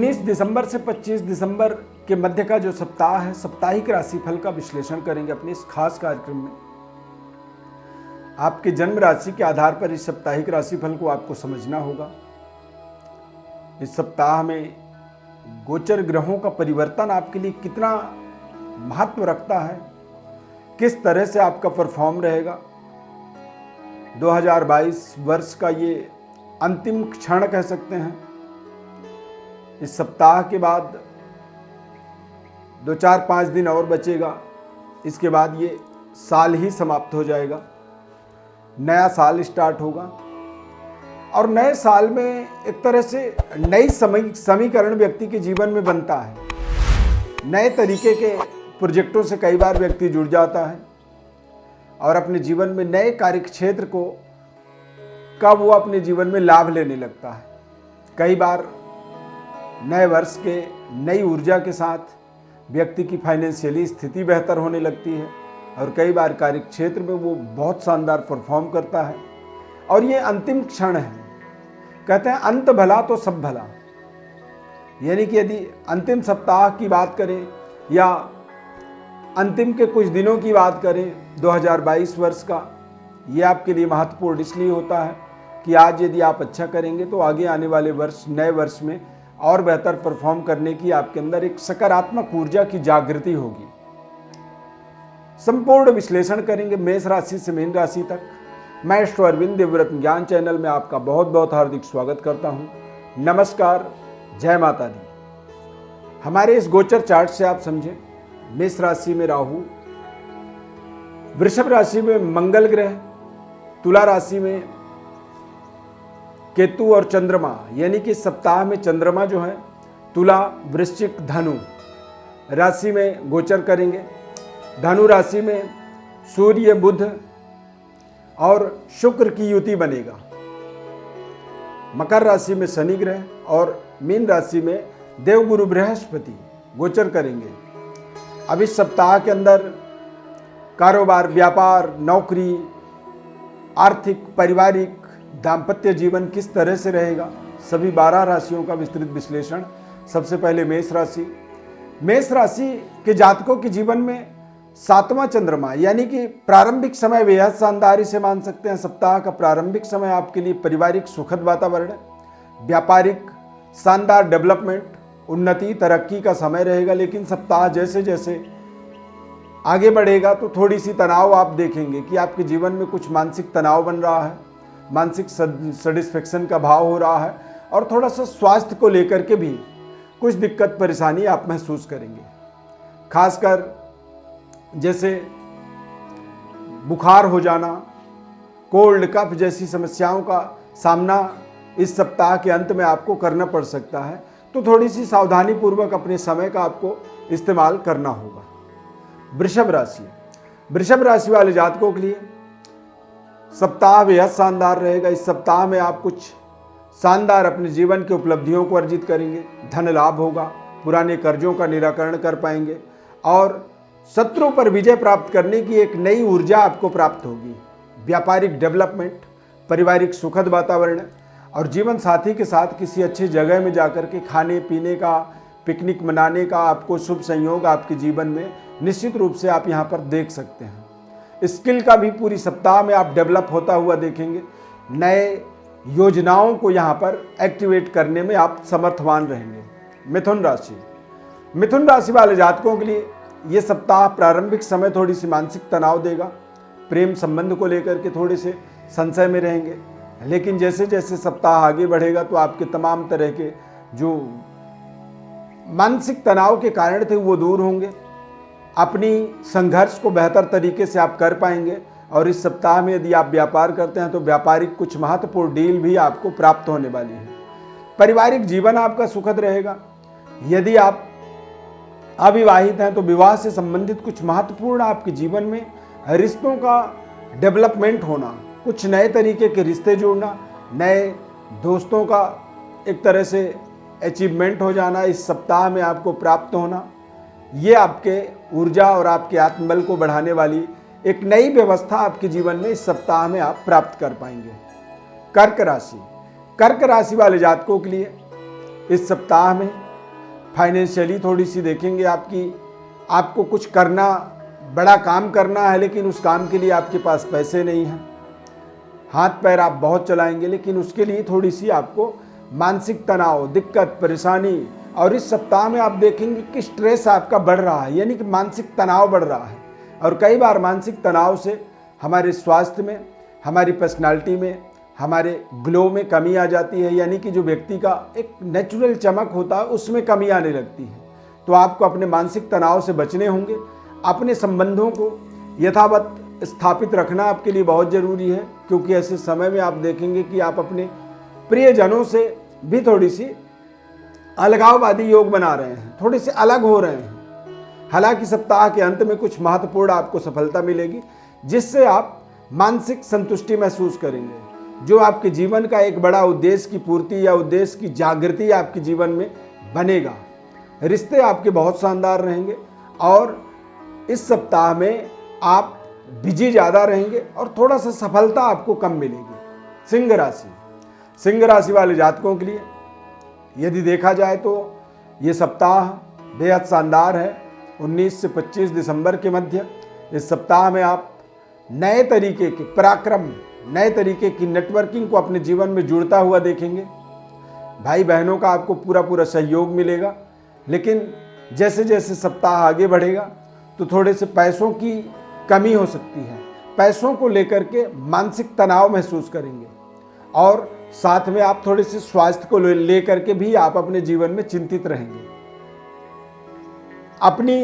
19 दिसंबर से 25 दिसंबर के मध्य का जो सप्ताह है, साप्ताहिक राशिफल का विश्लेषण करेंगे अपने इस खास कार्यक्रम में। आपके जन्म राशि के आधार पर इस साप्ताहिक राशिफल को आपको समझना होगा। इस सप्ताह में गोचर ग्रहों का परिवर्तन आपके लिए कितना महत्व रखता है, किस तरह से आपका परफॉर्म रहेगा। 2022 वर्ष का ये अंतिम क्षण कह सकते हैं। इस सप्ताह के बाद 2-4-5 दिन और बचेगा, इसके बाद ये साल ही समाप्त हो जाएगा, नया साल स्टार्ट होगा। और नए साल में एक तरह से नई समीकरण व्यक्ति के जीवन में बनता है। नए तरीके के प्रोजेक्टों से कई बार व्यक्ति जुड़ जाता है और अपने जीवन में नए कार्यक्षेत्र को कब वो अपने जीवन में लाभ लेने लगता है। कई बार नए वर्ष के नई ऊर्जा के साथ व्यक्ति की फाइनेंशियली स्थिति बेहतर होने लगती है और कई बार कार्यक्षेत्र में वो बहुत शानदार परफॉर्म करता है। और ये अंतिम क्षण है, कहते हैं अंत भला तो सब भला। यानी कि यदि अंतिम सप्ताह की बात करें या अंतिम के कुछ दिनों की बात करें 2022 वर्ष का, ये आपके लिए महत्वपूर्ण इसलिए होता है कि आज यदि आप अच्छा करेंगे तो आगे आने वाले वर्ष, नए वर्ष में और बेहतर परफॉर्म करने की आपके अंदर एक सकारात्मक ऊर्जा की जागृति होगी। संपूर्ण विश्लेषण करेंगे मेष राशि से मीन राशि तक। मैं ईश्वर अरविंद देवव्रत ज्ञान चैनल में आपका बहुत बहुत हार्दिक स्वागत करता हूं। नमस्कार, जय माता दी। हमारे इस गोचर चार्ट से आप समझें, मेष राशि में राहु, वृषभ राशि में मंगल ग्रह, तुला राशि में केतु और चंद्रमा, यानी कि सप्ताह में चंद्रमा जो है तुला, वृश्चिक, धनु राशि में गोचर करेंगे। धनु राशि में सूर्य, बुध और शुक्र की युति बनेगा। मकर राशि में शनि ग्रह और मीन राशि में देवगुरु बृहस्पति गोचर करेंगे। अब इस सप्ताह के अंदर कारोबार, व्यापार, नौकरी, आर्थिक, पारिवारिक, दाम्पत्य जीवन किस तरह से रहेगा, सभी 12 राशियों का विस्तृत विश्लेषण। सबसे पहले मेष राशि। मेष राशि के जातकों के जीवन में 7वां चंद्रमा, यानी कि प्रारंभिक समय बेहद शानदार इसे मान सकते हैं। सप्ताह का प्रारंभिक समय आपके लिए पारिवारिक सुखद वातावरण, व्यापारिक शानदार डेवलपमेंट, उन्नति, तरक्की का समय रहेगा। लेकिन सप्ताह जैसे जैसे आगे बढ़ेगा तो थोड़ी सी तनाव आप देखेंगे कि आपके जीवन में कुछ मानसिक तनाव बन रहा है, मानसिक सेटिस्फेक्शन का भाव हो रहा है और थोड़ा सा स्वास्थ्य को लेकर के भी कुछ दिक्कत परेशानी आप महसूस करेंगे। खासकर जैसे बुखार हो जाना, कोल्ड, कफ जैसी समस्याओं का सामना इस सप्ताह के अंत में आपको करना पड़ सकता है। तो थोड़ी सी सावधानी पूर्वक अपने समय का आपको इस्तेमाल करना होगा। वृषभ राशि। वृषभ राशि वाले जातकों के लिए सप्ताह बेहद शानदार रहेगा। इस सप्ताह में आप कुछ शानदार अपने जीवन की उपलब्धियों को अर्जित करेंगे। धन लाभ होगा, पुराने कर्जों का निराकरण कर पाएंगे और शत्रु पर विजय प्राप्त करने की एक नई ऊर्जा आपको प्राप्त होगी। व्यापारिक डेवलपमेंट, पारिवारिक सुखद वातावरण और जीवन साथी के साथ किसी अच्छी जगह में जाकर के खाने पीने का, पिकनिक मनाने का आपको शुभ संयोग आपके जीवन में निश्चित रूप से आप यहाँ पर देख सकते हैं। स्किल का भी पूरी सप्ताह में आप डेवलप होता हुआ देखेंगे। नए योजनाओं को यहाँ पर एक्टिवेट करने में आप समर्थवान रहेंगे। मिथुन राशि। मिथुन राशि वाले जातकों के लिए ये सप्ताह प्रारंभिक समय थोड़ी सी मानसिक तनाव देगा। प्रेम संबंध को लेकर के थोड़े से संशय में रहेंगे। लेकिन जैसे जैसे सप्ताह आगे बढ़ेगा तो आपके तमाम तरह के जो मानसिक तनाव के कारण थे वो दूर होंगे। अपनी संघर्ष को बेहतर तरीके से आप कर पाएंगे और इस सप्ताह में यदि आप व्यापार करते हैं तो व्यापारिक कुछ महत्वपूर्ण डील भी आपको प्राप्त होने वाली है। पारिवारिक जीवन आपका सुखद रहेगा। यदि आप अविवाहित हैं तो विवाह से संबंधित कुछ महत्वपूर्ण आपके जीवन में रिश्तों का डेवलपमेंट होना, कुछ नए तरीके के रिश्ते जोड़ना, नए दोस्तों का एक तरह से अचीवमेंट हो जाना इस सप्ताह में आपको प्राप्त होना, ये आपके ऊर्जा और आपके आत्मबल को बढ़ाने वाली एक नई व्यवस्था आपके जीवन में इस सप्ताह में आप प्राप्त कर पाएंगे। कर्क राशि। कर्क राशि वाले जातकों के लिए इस सप्ताह में फाइनेंशियली थोड़ी सी देखेंगे आपको कुछ करना, बड़ा काम करना है, लेकिन उस काम के लिए आपके पास पैसे नहीं हैं। हाथ पैर आप बहुत चलाएंगे, लेकिन उसके लिए थोड़ी सी आपको मानसिक तनाव, दिक्कत, परेशानी, और इस सप्ताह में आप देखेंगे कि स्ट्रेस आपका बढ़ रहा है, यानी कि मानसिक तनाव बढ़ रहा है। और कई बार मानसिक तनाव से हमारे स्वास्थ्य में, हमारी पर्सनालिटी में, हमारे ग्लो में कमी आ जाती है, यानी कि जो व्यक्ति का एक नेचुरल चमक होता है उसमें कमी आने लगती है। तो आपको अपने मानसिक तनाव से बचने होंगे। अपने संबंधों को यथावत स्थापित रखना आपके लिए बहुत ज़रूरी है, क्योंकि ऐसे समय में आप देखेंगे कि आप अपने प्रियजनों से भी थोड़ी सी अलगाववादी योग बना रहे हैं, थोड़े से अलग हो रहे हैं। हालांकि सप्ताह के अंत में कुछ महत्वपूर्ण आपको सफलता मिलेगी, जिससे आप मानसिक संतुष्टि महसूस करेंगे, जो आपके जीवन का एक बड़ा उद्देश्य की पूर्ति या उद्देश्य की जागृति आपके जीवन में बनेगा। रिश्ते आपके बहुत शानदार रहेंगे और इस सप्ताह में आप बिजी ज़्यादा रहेंगे और थोड़ा सा सफलता आपको कम मिलेगी। सिंह राशि वाले जातकों के लिए यदि देखा जाए तो ये सप्ताह बेहद शानदार है। 19 से 25 दिसंबर के मध्य इस सप्ताह में आप नए तरीके के पराक्रम, नए तरीके की नेटवर्किंग को अपने जीवन में जुड़ता हुआ देखेंगे। भाई बहनों का आपको पूरा सहयोग मिलेगा, लेकिन जैसे जैसे सप्ताह आगे बढ़ेगा तो थोड़े से पैसों की कमी हो सकती है। पैसों को लेकर के मानसिक तनाव महसूस करेंगे और साथ में आप थोड़े से स्वास्थ्य को लेकर के भी आप अपने जीवन में चिंतित रहेंगे। अपनी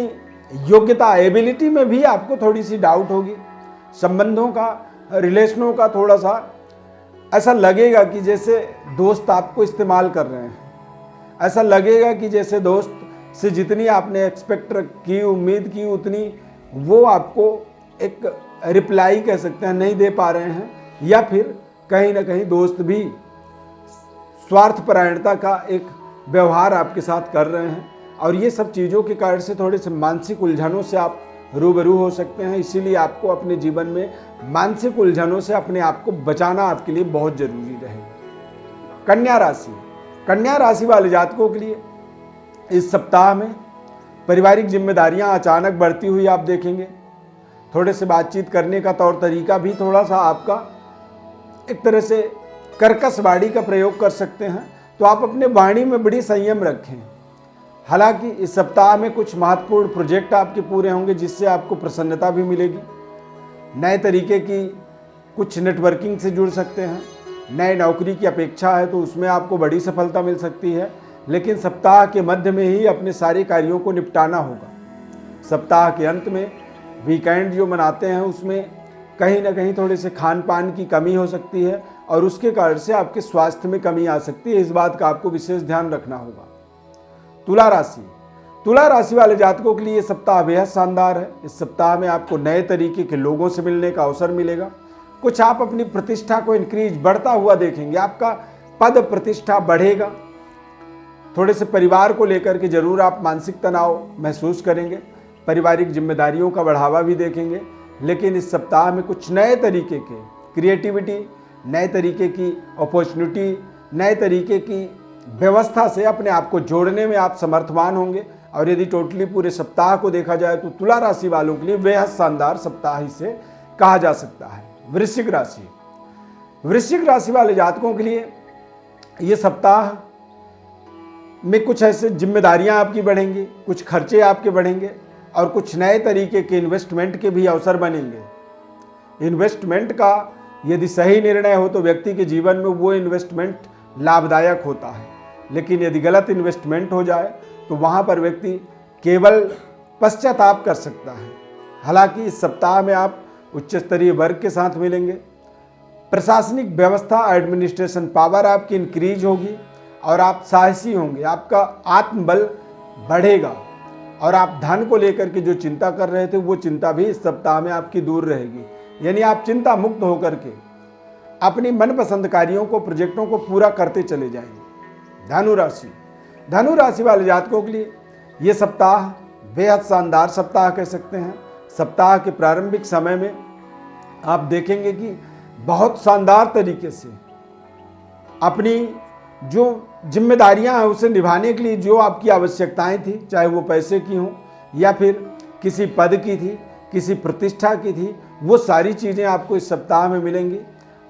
योग्यता, एबिलिटी में भी आपको थोड़ी सी डाउट होगी। संबंधों का, रिलेशनों का थोड़ा सा ऐसा लगेगा कि जैसे दोस्त आपको इस्तेमाल कर रहे हैं। ऐसा लगेगा कि जैसे दोस्त से जितनी आपने एक्सपेक्ट की, उम्मीद की, उतनी वो आपको एक रिप्लाई कह सकते हैं नहीं दे पा रहे हैं, या फिर कहीं ना कहीं दोस्त भी स्वार्थपरायणता का एक व्यवहार आपके साथ कर रहे हैं। और ये सब चीज़ों के कारण से थोड़े से मानसिक उलझनों से आप रूबरू हो सकते हैं। इसीलिए आपको अपने जीवन में मानसिक उलझनों से अपने आप को बचाना आपके लिए बहुत जरूरी रहेगा। कन्या राशि वाले जातकों के लिए इस सप्ताह में पारिवारिक जिम्मेदारियां अचानक बढ़ती हुई आप देखेंगे। थोड़े से बातचीत करने का तौर तरीका भी थोड़ा सा आपका एक तरह से कर्कश वाणी का प्रयोग कर सकते हैं, तो आप अपने वाणी में बड़ी संयम रखें। हालांकि इस सप्ताह में कुछ महत्वपूर्ण प्रोजेक्ट आपके पूरे होंगे, जिससे आपको प्रसन्नता भी मिलेगी। नए तरीके की कुछ नेटवर्किंग से जुड़ सकते हैं। नए नौकरी की अपेक्षा है तो उसमें आपको बड़ी सफलता मिल सकती है, लेकिन सप्ताह के मध्य में ही अपने सारे कार्यों को निपटाना होगा। सप्ताह के अंत में वीकेंड जो मनाते हैं उसमें कहीं ना कहीं थोड़े से खान पान की कमी हो सकती है और उसके कारण से आपके स्वास्थ्य में कमी आ सकती है। इस बात का आपको विशेष ध्यान रखना होगा। तुला राशि वाले जातकों के लिए ये सप्ताह बेहद शानदार है। इस सप्ताह में आपको नए तरीके के लोगों से मिलने का अवसर मिलेगा। कुछ आप अपनी प्रतिष्ठा को इंक्रीज, बढ़ता हुआ देखेंगे। आपका पद प्रतिष्ठा बढ़ेगा। थोड़े से परिवार को लेकर के जरूर आप मानसिक तनाव महसूस करेंगे। पारिवारिक जिम्मेदारियों का बढ़ावा भी देखेंगे, लेकिन इस सप्ताह में कुछ नए तरीके के क्रिएटिविटी, नए तरीके की अपॉर्चुनिटी, नए तरीके की व्यवस्था से अपने आप को जोड़ने में आप समर्थवान होंगे। और यदि टोटली पूरे सप्ताह को देखा जाए तो तुला राशि वालों के लिए बेहद शानदार सप्ताह इसे कहा जा सकता है। वृश्चिक राशि वाले जातकों के लिए ये सप्ताह में कुछ ऐसे जिम्मेदारियां आपकी बढ़ेंगी, कुछ खर्चे आपके बढ़ेंगे और कुछ नए तरीके के इन्वेस्टमेंट के भी अवसर बनेंगे। इन्वेस्टमेंट का यदि सही निर्णय हो तो व्यक्ति के जीवन में वो इन्वेस्टमेंट लाभदायक होता है, लेकिन यदि गलत इन्वेस्टमेंट हो जाए तो वहाँ पर व्यक्ति केवल पश्चाताप कर सकता है। हालांकि इस सप्ताह में आप उच्च स्तरीय वर्ग के साथ मिलेंगे। प्रशासनिक व्यवस्था, एडमिनिस्ट्रेशन पावर आपकी इंक्रीज होगी और आप साहसी होंगे। आपका आत्मबल बढ़ेगा और आप धन को लेकर के जो चिंता कर रहे थे वो चिंता भी इस सप्ताह में आपकी दूर रहेगी। यानी आप चिंता मुक्त होकर के अपनी मनपसंद कार्यों को, प्रोजेक्टों को पूरा करते चले जाएंगे। धनु राशि वाले जातकों के लिए ये सप्ताह बेहद शानदार सप्ताह कह सकते हैं। सप्ताह के प्रारंभिक समय में आप देखेंगे कि बहुत शानदार तरीके से अपनी जो जिम्मेदारियां हैं उसे निभाने के लिए जो आपकी आवश्यकताएं थी, चाहे वो पैसे की हों या फिर किसी पद की थी, किसी प्रतिष्ठा की थी, वो सारी चीज़ें आपको इस सप्ताह में मिलेंगी।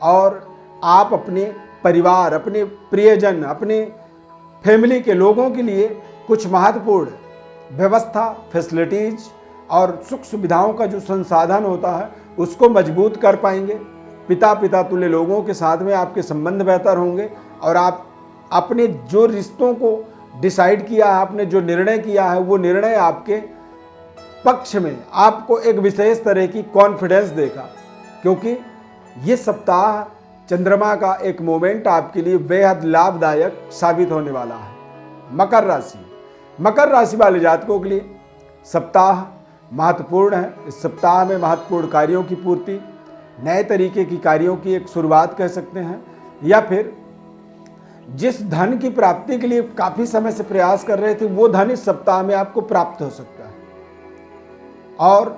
और आप अपने परिवार, अपने प्रियजन, अपने फैमिली के लोगों के लिए कुछ महत्वपूर्ण व्यवस्था, फैसिलिटीज और सुख सुविधाओं का जो संसाधन होता है उसको मजबूत कर पाएंगे। पिता तुल्य लोगों के साथ में आपके संबंध बेहतर होंगे और आप अपने जो रिश्तों को डिसाइड किया है, आपने जो निर्णय किया है, वो निर्णय आपके पक्ष में आपको एक विशेष तरह की कॉन्फिडेंस देगा, क्योंकि ये सप्ताह चंद्रमा का एक मोमेंट आपके लिए बेहद लाभदायक साबित होने वाला है। मकर राशि वाले जातकों के लिए सप्ताह महत्वपूर्ण है। इस सप्ताह में महत्वपूर्ण कार्यों की पूर्ति, नए तरीके की कार्यों की एक शुरुआत कह सकते हैं, या फिर जिस धन की प्राप्ति के लिए काफी समय से प्रयास कर रहे थे वो धन इस सप्ताह में आपको प्राप्त हो सकता है। और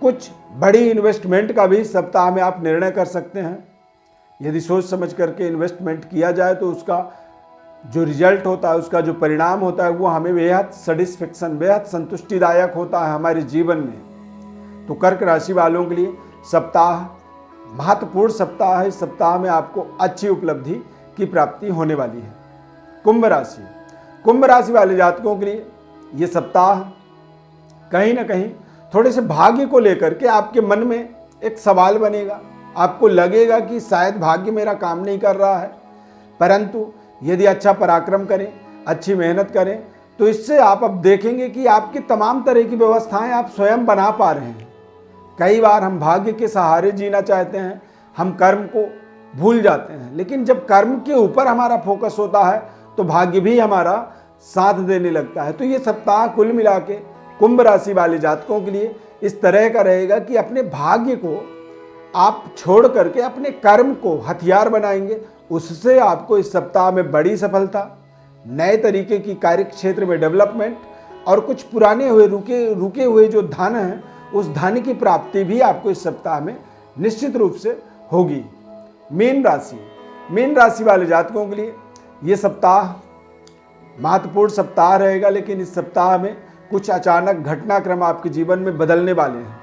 कुछ बड़ी इन्वेस्टमेंट का भी सप्ताह में आप निर्णय कर सकते हैं। यदि सोच समझ करके इन्वेस्टमेंट किया जाए तो उसका जो रिजल्ट होता है, उसका जो परिणाम होता है, वो हमें बेहद सेटिस्फेक्शन, बेहद संतुष्टिदायक होता है हमारे जीवन में। तो कर्क राशि वालों के लिए सप्ताह महत्वपूर्ण सप्ताह है। इस सप्ताह में आपको अच्छी उपलब्धि की प्राप्ति होने वाली है। कुंभ राशि वाले जातकों के लिए ये सप्ताह कहीं ना कहीं थोड़े से भाग्य को लेकर के आपके मन में एक सवाल बनेगा। आपको लगेगा कि शायद भाग्य मेरा काम नहीं कर रहा है, परंतु यदि अच्छा पराक्रम करें, अच्छी मेहनत करें, तो इससे आप अब देखेंगे कि आपकी तमाम तरह की व्यवस्थाएं आप स्वयं बना पा रहे हैं। कई बार हम भाग्य के सहारे जीना चाहते हैं, हम कर्म को भूल जाते हैं, लेकिन जब कर्म के ऊपर हमारा फोकस होता है तो भाग्य भी हमारा साथ देने लगता है। तो ये सप्ताह कुल मिला के कुंभ राशि वाले जातकों के लिए इस तरह का रहेगा कि अपने भाग्य को आप छोड़ करके अपने कर्म को हथियार बनाएंगे। उससे आपको इस सप्ताह में बड़ी सफलता, नए तरीके की कार्य क्षेत्र में डेवलपमेंट और कुछ पुराने हुए रुके हुए जो धन है, उस धन की प्राप्ति भी आपको इस सप्ताह में निश्चित रूप से होगी। मीन राशि वाले जातकों के लिए ये सप्ताह महत्वपूर्ण सप्ताह रहेगा, लेकिन इस सप्ताह में कुछ अचानक घटनाक्रम आपके जीवन में बदलने वाले हैं।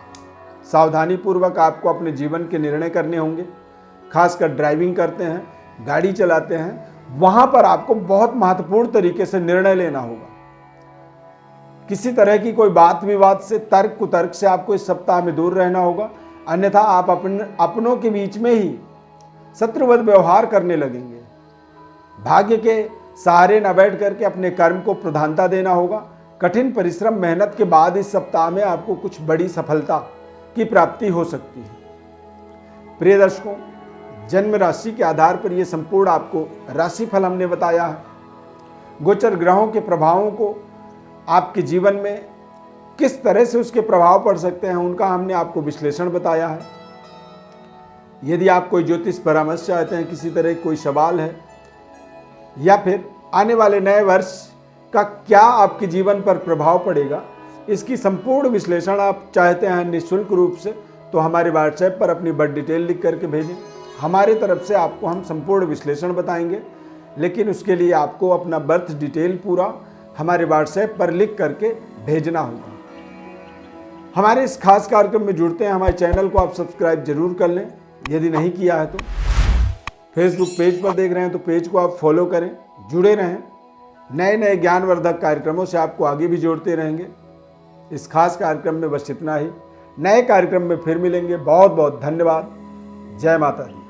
सावधानी पूर्वक आपको अपने जीवन के निर्णय करने होंगे। खासकर ड्राइविंग करते हैं, गाड़ी चलाते हैं, वहां पर आपको बहुत महत्वपूर्ण तरीके से निर्णय लेना होगा। किसी तरह की कोई बात विवाद से, तर्क कुतर्क से आपको इस सप्ताह में दूर रहना होगा, अन्यथा आप अपनों के बीच में ही शत्रुवत व्यवहार करने लगेंगे। भाग्य के सहारे न बैठ करके अपने कर्म को प्रधानता देना होगा। कठिन परिश्रम, मेहनत के बाद इस सप्ताह में आपको कुछ बड़ी सफलता की प्राप्ति हो सकती है। प्रिय दर्शकों, जन्म राशि के आधार पर यह संपूर्ण आपको राशिफल हमने बताया है। गोचर ग्रहों के प्रभावों को आपके जीवन में किस तरह से उसके प्रभाव पड़ सकते हैं, उनका हमने आपको विश्लेषण बताया है। यदि आप कोई ज्योतिष परामर्श चाहते हैं, किसी तरह कोई सवाल है, या फिर आने वाले नए वर्ष का क्या आपके जीवन पर प्रभाव पड़ेगा, इसकी संपूर्ण विश्लेषण आप चाहते हैं निःशुल्क रूप से, तो हमारे व्हाट्सएप पर अपनी बर्थ डिटेल लिख करके भेजें। हमारे तरफ से आपको हम संपूर्ण विश्लेषण बताएंगे, लेकिन उसके लिए आपको अपना बर्थ डिटेल पूरा हमारे व्हाट्सएप पर लिख करके भेजना होगा। हमारे इस खास कार्यक्रम में जुड़ते हैं, हमारे चैनल को आप सब्सक्राइब जरूर कर लें यदि नहीं किया है तो। फेसबुक पेज पर देख रहे हैं तो पेज को आप फॉलो करें, जुड़े रहें। नए ज्ञानवर्धक कार्यक्रमों से आपको आगे भी जोड़ते रहेंगे। इस खास कार्यक्रम में बस इतना ही। नए कार्यक्रम में फिर मिलेंगे। बहुत बहुत धन्यवाद। जय माता दी।